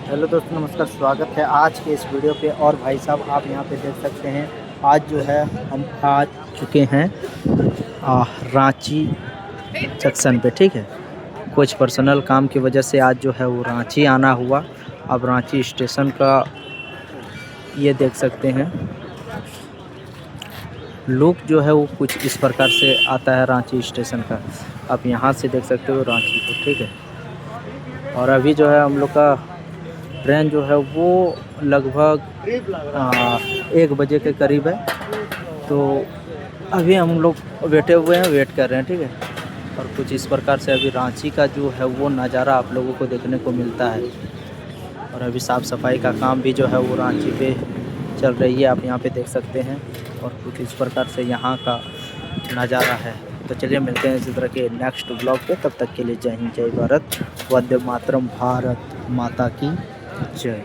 Hello दोस्तों, नमस्कार। स्वागत है आज के इस वीडियो पे। और भाई साहब, आप यहाँ पे देख सकते हैं, आज जो है हम आ चुके हैं रांची जंक्शन पे। ठीक है, कुछ पर्सनल काम की वजह से आज जो है वो रांची आना हुआ। अब रांची स्टेशन का ये देख सकते हैं, लुक जो है वो कुछ इस प्रकार से आता है रांची स्टेशन का। आप यहाँ से देख सकते हो रांची को। ठीक है, और अभी जो है हम लोग का ट्रेन जो है वो लगभग 1 बजे के करीब है। तो अभी हम लोग बैठे हुए हैं, वेट कर रहे हैं। ठीक है, और कुछ इस प्रकार से अभी रांची का जो है वो नज़ारा आप लोगों को देखने को मिलता है। और अभी साफ़ सफाई का काम भी जो है वो रांची पे चल रही है, आप यहाँ पे देख सकते हैं। और कुछ इस प्रकार से यहाँ का नज़ारा है। तो चलिए मिलते हैं इसी तरह के नेक्स्ट ब्लॉग पे। तब तक के लिए जय हिंद, जय भारत, वंदे मातरम, भारत माता की जय।